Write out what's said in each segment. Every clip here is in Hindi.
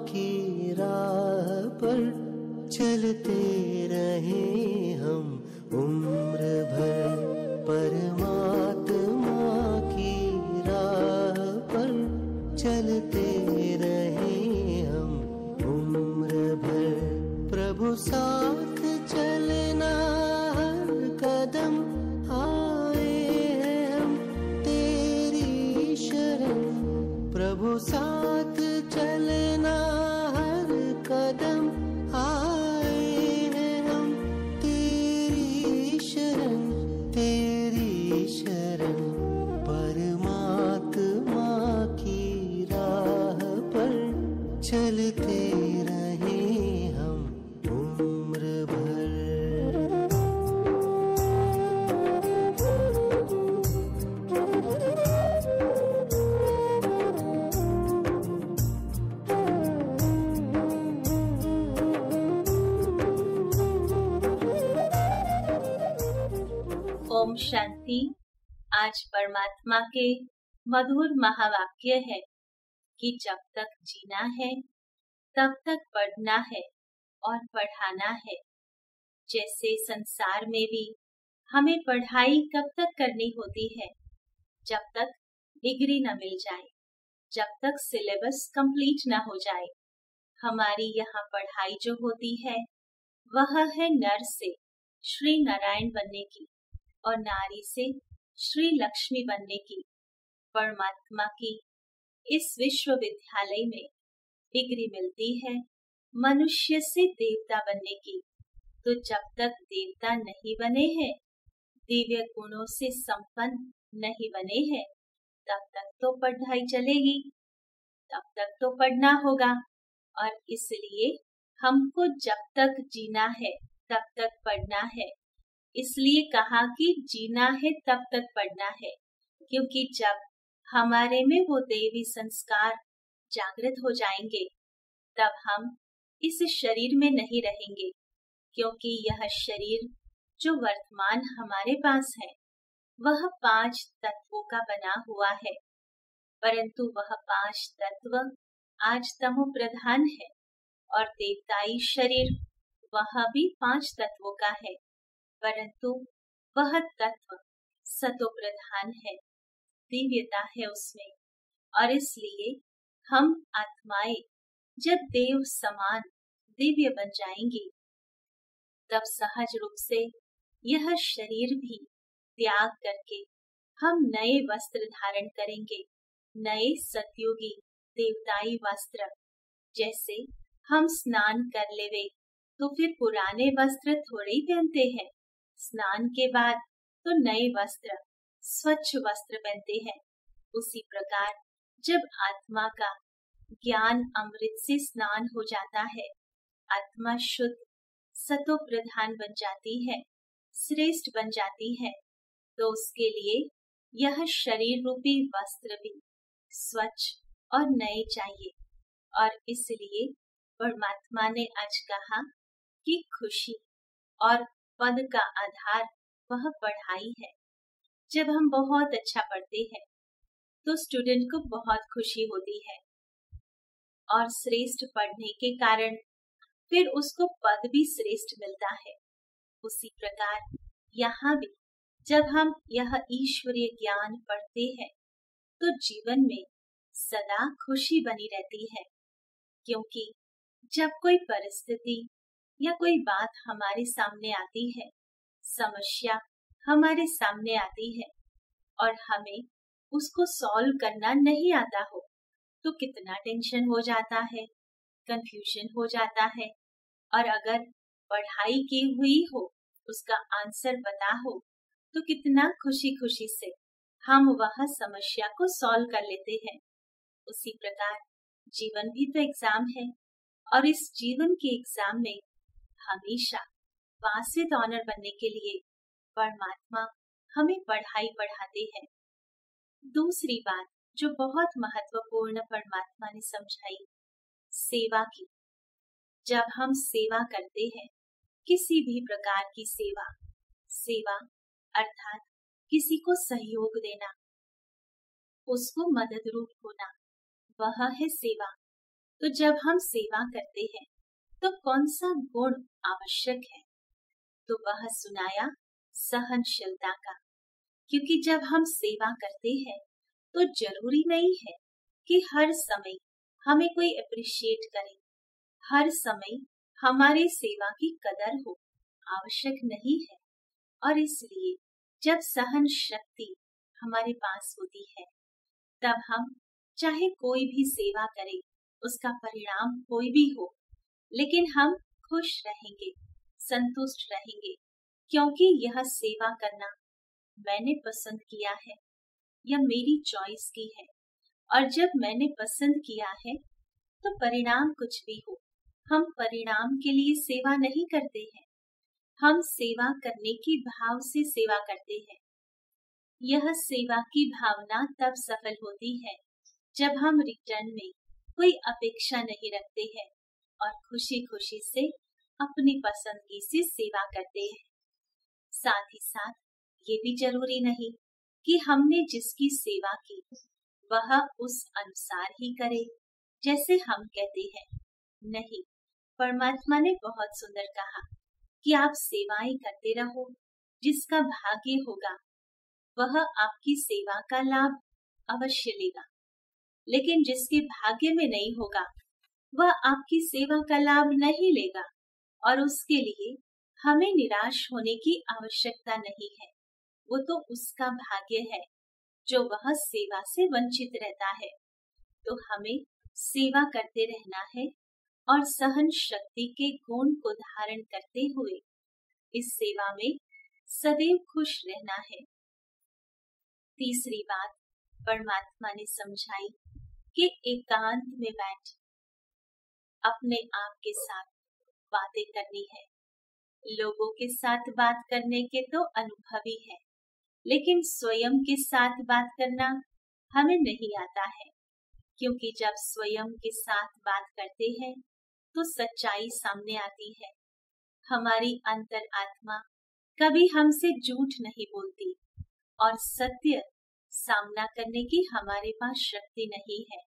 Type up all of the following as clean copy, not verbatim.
की राह पर चलते रहे हम उम्र भर। परमात्मा की राह पर चलते रहे हम उम्र भर। प्रभु साथ चलना हर कदम आए हैं हम तेरी शरण। प्रभु साथ चलना हर कदम आए हैं हम तेरी शरण, तेरी शरण। परमात्मा की राह पर चलते रहे हम उम्र भर। ओम शांति। आज परमात्मा के मधुर महावाक्य है कि जब तक जीना है तब तक पढ़ना है और पढ़ाना है। जैसे संसार में भी हमें पढ़ाई कब तक करनी होती है, जब तक डिग्री न मिल जाए, जब तक सिलेबस कंप्लीट न हो जाए। हमारी यहाँ पढ़ाई जो होती है वह है नर से श्री नारायण बनने की और नारी से श्री लक्ष्मी बनने की। परमात्मा की इस विश्वविद्यालय में डिग्री मिलती है मनुष्य से देवता बनने की। तो जब तक देवता नहीं बने हैं, दिव्य गुणों से संपन्न नहीं बने हैं, तब तक तो पढ़ाई चलेगी, तब तक तो पढ़ना होगा। और इसलिए हमको जब तक जीना है तब तक पढ़ना है। इसलिए कहा कि जीना है तब तक पढ़ना है, क्योंकि जब हमारे में वो देवी संस्कार जागृत हो जाएंगे तब हम इस शरीर में नहीं रहेंगे। क्योंकि यह शरीर जो वर्तमान हमारे पास है वह 5 तत्वों का बना हुआ है, परंतु वह 5 तत्व आज तमो प्रधान है। और देवताई शरीर वह भी 5 तत्वों का है, परंतु वह तत्व सतो प्रधान है, दिव्यता है उसमें। और इसलिए हम आत्माएं जब देव समान दिव्य बन जाएंगी तब सहज रूप से यह शरीर भी त्याग करके हम नए वस्त्र धारण करेंगे, नए सतयुगी देवताई वस्त्र। जैसे हम स्नान कर लेवे तो फिर पुराने वस्त्र थोड़े ही पहनते हैं, स्नान के बाद तो नए वस्त्र स्वच्छ वस्त्र पहनते हैं। उसी प्रकार जब आत्मा का ज्ञान अमृत से स्नान हो जाता है, आत्मा शुद्ध सतो प्रधान बन जाती है, श्रेष्ठ बन जाती है, तो उसके लिए यह शरीर रूपी वस्त्र भी स्वच्छ और नए चाहिए। और इसलिए परमात्मा ने आज कहा कि खुशी और पद का आधार वह पढ़ाई है। जब हम बहुत अच्छा पढ़ते हैं तो स्टूडेंट को बहुत खुशी होती है और श्रेष्ठ पढ़ने के कारण फिर उसको पद भी श्रेष्ठ मिलता है। उसी प्रकार यहाँ भी जब हम यह ईश्वरीय ज्ञान पढ़ते हैं तो जीवन में सदा खुशी बनी रहती है। क्योंकि जब कोई परिस्थिति या कोई बात हमारे सामने आती है, समस्या हमारे सामने आती है और हमें उसको सॉल्व करना नहीं आता हो, तो कितना टेंशन हो जाता है, कंफ्यूजन हो जाता है। और अगर पढ़ाई की हुई हो, उसका आंसर पता हो, तो कितना खुशी खुशी से हम वह समस्या को सॉल्व कर लेते हैं। उसी प्रकार जीवन भी तो एग्जाम है और इस जीवन के एग्जाम में हमेशा पास विद ऑनर बनने के लिए परमात्मा हमें पढ़ाई पढ़ाते हैं। दूसरी बात जो बहुत महत्वपूर्ण परमात्मा ने समझाई, सेवा की। जब हम सेवा करते हैं, किसी भी प्रकार की सेवा, सेवा अर्थात किसी को सहयोग देना, उसको मदद रूप होना, वह है सेवा। तो जब हम सेवा करते हैं तो कौन सा गुण आवश्यक है? तो वह सुनाया सहनशीलता का, क्योंकि जब हम सेवा करते हैं तो जरूरी नहीं है कि हर समय हमें कोई अप्रिशिएट करे, हर समय हमारी सेवा की कदर हो, आवश्यक नहीं है। और इसलिए जब सहन शक्ति हमारे पास होती है तब हम चाहे कोई भी सेवा करें, उसका परिणाम कोई भी हो, लेकिन हम खुश रहेंगे, संतुष्ट रहेंगे, क्योंकि यह सेवा करना मैंने पसंद किया है, यह मेरी चॉइस की है। और जब मैंने पसंद किया है तो परिणाम कुछ भी हो, हम परिणाम के लिए सेवा नहीं करते हैं, हम सेवा करने की भाव से सेवा करते हैं। यह सेवा की भावना तब सफल होती है जब हम रिटर्न में कोई अपेक्षा नहीं रखते हैं और खुशी खुशी से अपनी पसंदगी से सेवा करते हैं। साथ ही साथ ये भी जरूरी नहीं कि हमने जिसकी सेवा की वह उस अनुसार ही करे जैसे हम कहते हैं। नहीं, परमात्मा ने बहुत सुंदर कहा कि आप सेवाएं करते रहो, जिसका भाग्य होगा वह आपकी सेवा का लाभ अवश्य लेगा, लेकिन जिसके भाग्य में नहीं होगा वह आपकी सेवा का लाभ नहीं लेगा। और उसके लिए हमें निराश होने की आवश्यकता नहीं है, वो तो उसका भाग्य है जो वह सेवा से वंचित रहता है। तो हमें सेवा करते रहना है और सहन शक्ति के गुण को धारण करते हुए इस सेवा में सदैव खुश रहना है। तीसरी बात परमात्मा ने समझाई कि एकांत में बैठ अपने आप के साथ बातें करनी है। लोगों के साथ बात करने के तो अनुभवी है, लेकिन स्वयं के साथ बात करना हमें नहीं आता है, क्योंकि जब स्वयं के साथ बात करते हैं तो सच्चाई सामने आती है। हमारी अंतर आत्मा कभी हमसे झूठ नहीं बोलती और सत्य सामना करने की हमारे पास शक्ति नहीं है।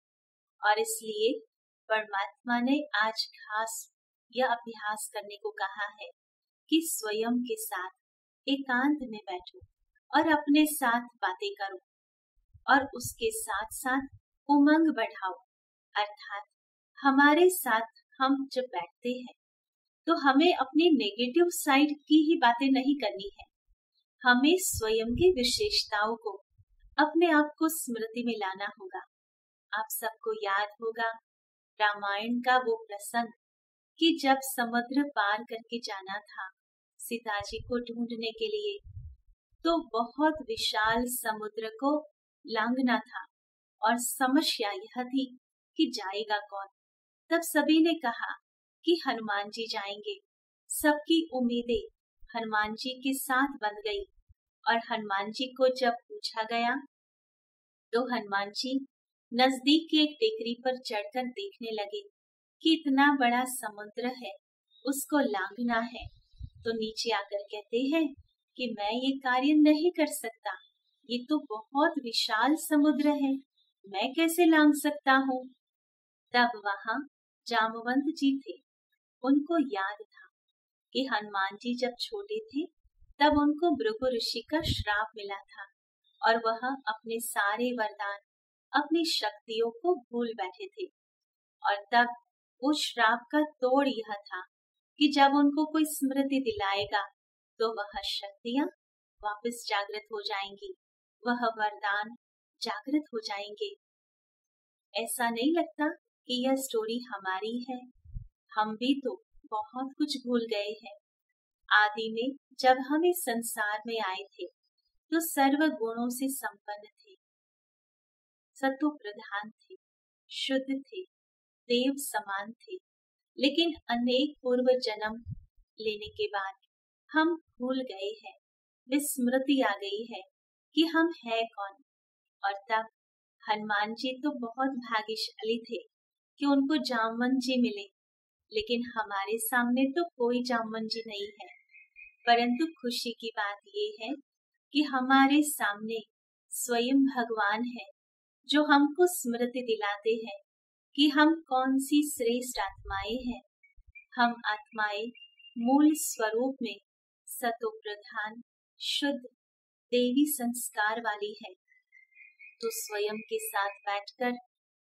और इसलिए परमात्मा ने आज खास यह अभ्यास करने को कहा है कि स्वयं के साथ एकांत में बैठो और अपने साथ बातें करो और उसके साथ साथ उमंग बढ़ाओ। अर्थात हमारे साथ हम जब बैठते हैं तो हमें अपनी नेगेटिव साइड की ही बातें नहीं करनी है, हमें स्वयं की विशेषताओं को अपने आप को स्मृति में लाना होगा। आप सबको याद होगा रामायण का वो प्रसंग कि जब समुद्र पार करके जाना था सीता जी को ढूंढने के लिए, तो बहुत विशाल समुद्र को लांघना था और समस्या यह थी कि जाएगा कौन। तब सभी ने कहा कि हनुमान जी जाएंगे। सबकी उम्मीदें हनुमान जी के साथ बंध गई और हनुमान जी को जब पूछा गया तो हनुमान जी नजदीक की एक टेकरी पर चढ़कर देखने लगे कि इतना बड़ा समुद्र है, उसको लांघना है। तो नीचे आकर कहते हैं कि मैं ये कार्य नहीं कर सकता, ये तो बहुत विशाल समुद्र है, मैं कैसे लांघ सकता हूँ। तब वहां जामवंत जी थे, उनको याद था कि हनुमान जी जब छोटे थे तब उनको भृगु ऋषि का श्राप मिला था और वह अपने सारे वरदान, अपनी शक्तियों को भूल बैठे थे। और तब उस श्राप का तोड़ यह था कि जब उनको कोई स्मृति दिलाएगा तो वह शक्तियां वापस जागृत हो जाएंगी, वह वरदान जागृत हो जाएंगे। ऐसा नहीं लगता कि यह स्टोरी हमारी है? हम भी तो बहुत कुछ भूल गए हैं। आदि में जब हम इस संसार में आए थे तो सर्व गुणों से संपन्न थे, सत्व प्रधान थे, शुद्ध थे, देव समान थे। लेकिन अनेक पूर्व जन्म लेने के बाद हम भूल गए हैं, विस्मृति आ गई है कि हम है कौन। और तब हनुमान जी तो बहुत भाग्यशाली थे कि उनको जामवंत जी मिले, लेकिन हमारे सामने तो कोई जामवंत जी नहीं है। परंतु खुशी की बात ये है कि हमारे सामने स्वयं भगवान है जो हमको स्मृति दिलाते हैं कि हम कौन सी श्रेष्ठ आत्माएं हैं। हम आत्माएं मूल स्वरूप में सतो प्रधान शुद्ध देवी संस्कार वाली है। तो स्वयं के साथ बैठकर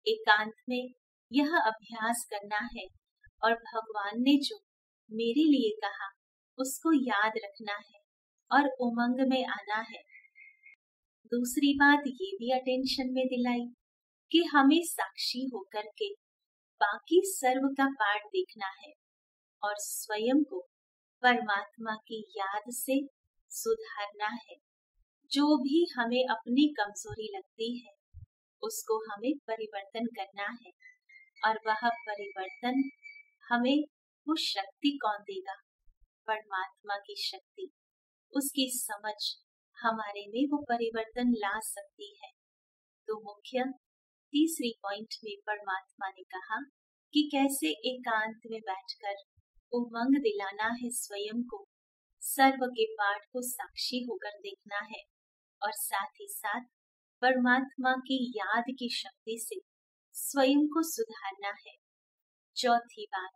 एकांत में यह अभ्यास करना है और भगवान ने जो मेरे लिए कहा उसको याद रखना है और उमंग में आना है। दूसरी बात ये भी अटेंशन में दिलाई कि हमें साक्षी होकर के बाकी सर्व का पाठ देखना है और स्वयं को परमात्मा की याद से सुधारना है। जो भी हमें अपनी कमजोरी लगती है उसको हमें परिवर्तन करना है और वह परिवर्तन हमें वो शक्ति कौन देगा? परमात्मा की शक्ति, उसकी समझ हमारे में वो परिवर्तन ला सकती है। तो मुख्य तीसरी पॉइंट में परमात्मा ने कहा कि कैसे एकांत में बैठकर उमंग दिलाना है स्वयं को, सर्व के पाठ को साक्षी होकर देखना है और साथ ही साथ परमात्मा की याद की शक्ति से स्वयं को सुधारना है। चौथी बात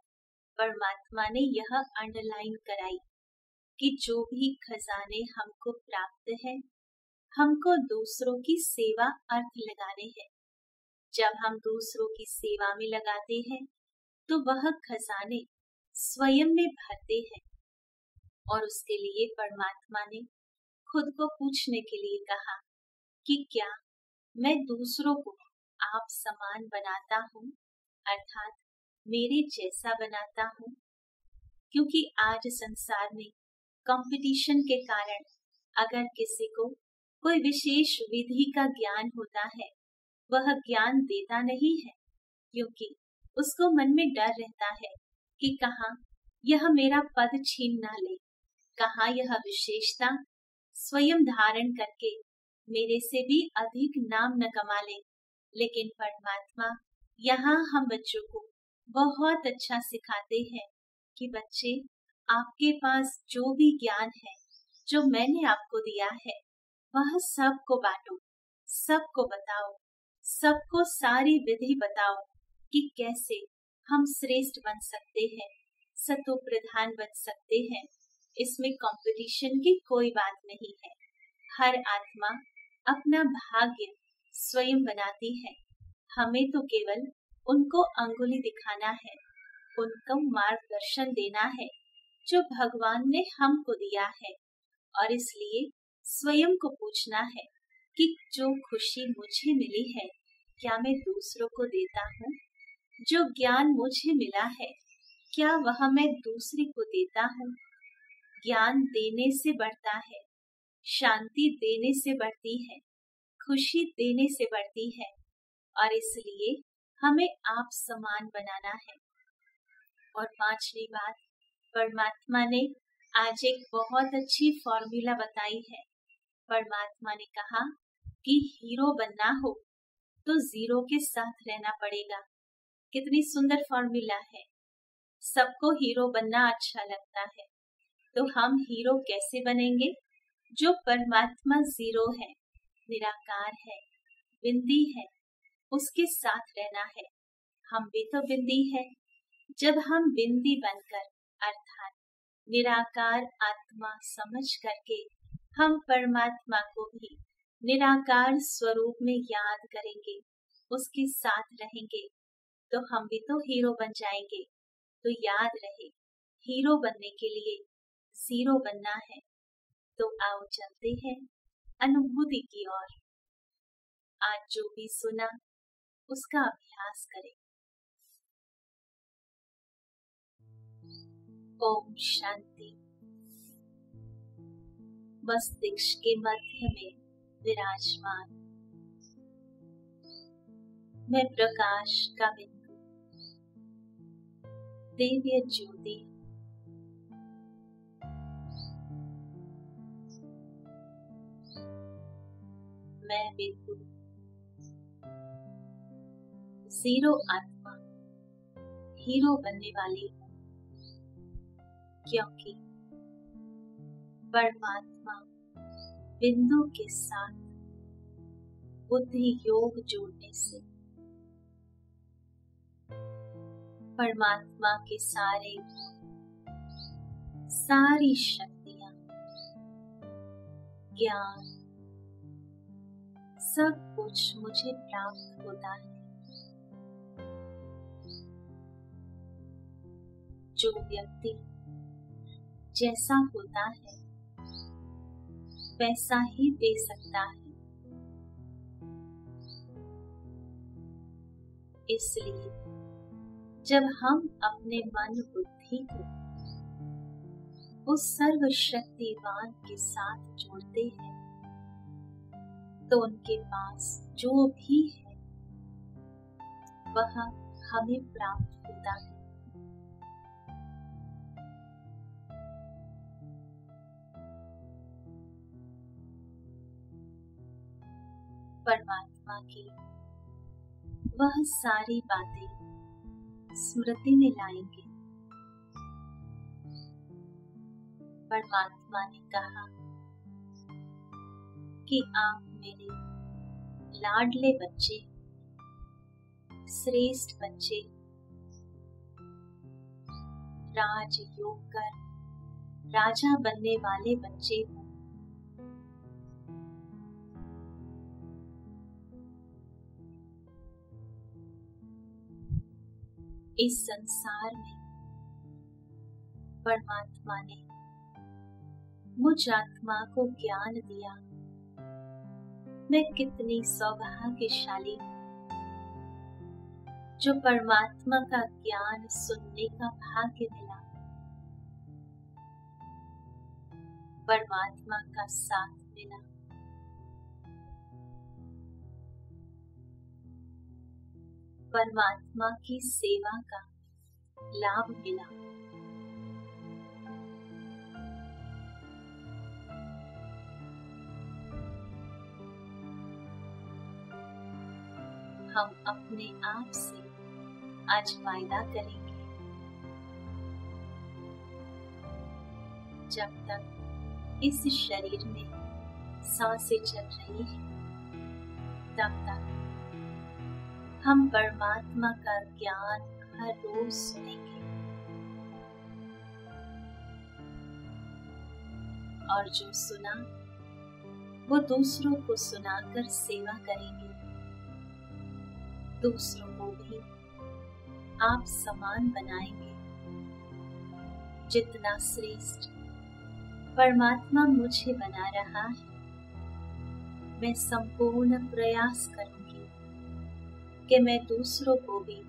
परमात्मा ने यह अंडरलाइन कराई कि जो भी खजाने हमको प्राप्त है हमको दूसरों की सेवा अर्थ लगाने हैं। जब हम दूसरों की सेवा में लगाते हैं तो वह खजाने स्वयं में भरते हैं और उसके लिए परमात्मा ने खुद को पूछने के लिए कहा कि क्या मैं दूसरों को आप समान बनाता हूँ, अर्थात मेरे जैसा बनाता हूँ। क्योंकि आज संसार में कंपटीशन के कारण अगर किसी को कोई विशेष विधि का ज्ञान होता है वह ज्ञान देता नहीं है, क्योंकि उसको मन में डर रहता है कि कहाँ यह मेरा पद छीन ना ले, कहाँ यह विशेषता स्वयं धारण करके मेरे से भी अधिक नाम न कमा ले। लेकिन परमात्मा यहाँ हम बच्चों को बहुत अच्छा सिखाते हैं कि बच्चे, आपके पास जो भी ज्ञान है जो मैंने आपको दिया है वह सबको बांटो, सबको बताओ, सबको सारी विधि बताओ कि कैसे हम श्रेष्ठ बन सकते हैं, सतो प्रधान बन सकते हैं। इसमें कंपटीशन की कोई बात नहीं है। हर आत्मा अपना भाग्य स्वयं बनाती है। हमें तो केवल उनको अंगुली दिखाना है, उनको मार्गदर्शन देना है जो भगवान ने हमको दिया है। और इसलिए स्वयं को पूछना है कि जो खुशी मुझे मिली है क्या मैं दूसरों को देता हूँ? जो ज्ञान मुझे मिला है क्या वह मैं दूसरे को देता हूँ? ज्ञान देने से बढ़ता है, शांति देने से बढ़ती है, खुशी देने से बढ़ती है और इसलिए हमें आप समान बनाना है। और पांचवी बात, परमात्मा ने आज एक बहुत अच्छी फॉर्मूला बताई है। परमात्मा ने कहा कि हीरो बनना हो तो जीरो के साथ रहना पड़ेगा। कितनी सुंदर फॉर्मूला है। सबको हीरो बनना अच्छा लगता है, तो हम हीरो कैसे बनेंगे? जो परमात्मा जीरो है, निराकार है, बिंदी है, उसके साथ रहना है। हम भी तो बिंदी है। जब हम बिंदी बनकर अर्थात निराकार आत्मा समझ करके हम परमात्मा को भी निराकार स्वरूप में याद करेंगे, उसके साथ रहेंगे, तो हम भी तो हीरो बन जाएंगे। तो याद रहे, हीरो बनने के लिए जीरो बनना है। तो आओ चलते हैं अनुभूति की ओर। आज जो भी सुना उसका अभ्यास करें। ओम शांति। मस्तिष्क के मध्य में विराजमान मैं प्रकाश का बिंदु दिव्य ज्योति। मैं बिंदु जीरो आत्मा हीरो बनने वाली हूँ, क्योंकि परमात्मा बिंदु के साथ बुद्धि योग जोड़ने से परमात्मा के सारी शक्तियां, ज्ञान, सब कुछ मुझे प्राप्त होता है। जो व्यक्ति जैसा होता है वैसा ही दे सकता है। इसलिए जब हम अपने मन बुद्धि को उस सर्वशक्तिवान के साथ जोड़ते हैं तो उनके पास जो भी है वह हमें प्राप्त होता है। परमात्मा की वह सारी बातें स्मृति में लाएंगे। परमात्मा ने कहा कि आप मेरे लाडले बच्चे, श्रेष्ठ बच्चे, राजयोग कर राजा बनने वाले बच्चे हो। इस संसार में परमात्मा ने मुझ आत्मा को ज्ञान दिया। मैं कितनी सौभाग्यशाली हूँ जो परमात्मा का ज्ञान सुनने का भाग्य मिला। परमात्मा का साथ मिला। परमात्मा की सेवा का लाभ मिला। हम अपने आप से आज वायदा करेंगे, जब तक इस शरीर में सांसें चल रही हैं, तब तक हम परमात्मा का ज्ञान हर रोज सुनेंगे और जो सुना वो दूसरों को सुनाकर सेवा करेंगे। दूसरों को भी आप समान बनाएंगे। जितना श्रेष्ठ परमात्मा मुझे बना रहा है, मैं संपूर्ण प्रयास करूंगी कि मैं दूसरों को भी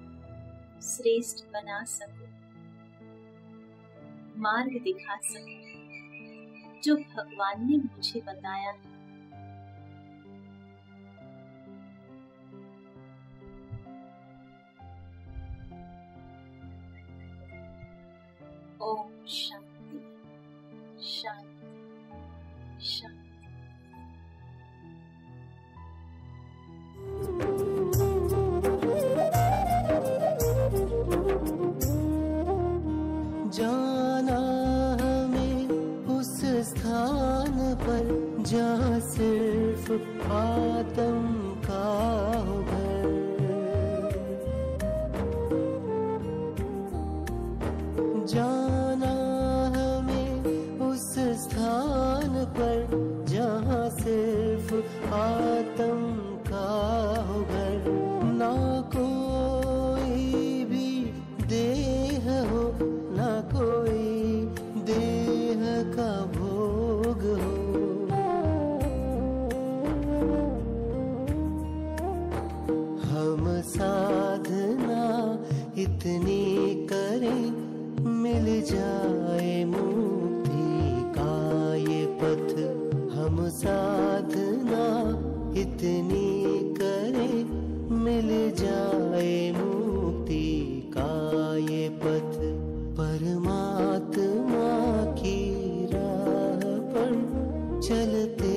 श्रेष्ठ बना सकूं, मार्ग दिखा सकूं जो भगवान ने मुझे बताया है। ओम शांति शांति शांति। जाना हमें उस स्थान पर जहाँ सिर्फ आत्म का हो घर। जाना हमें उस स्थान पर जहाँ सिर्फ आत्म का हो घर। ना कोई भी देह हो, ना कोई देह का भोग हो। हम साधना इतनी करें मिल जाए मुक्ति का ये पथ। हम साधना इतनी करें मिल जाए मुक्ति का ये पथ। परमात्मा की राह पर चलते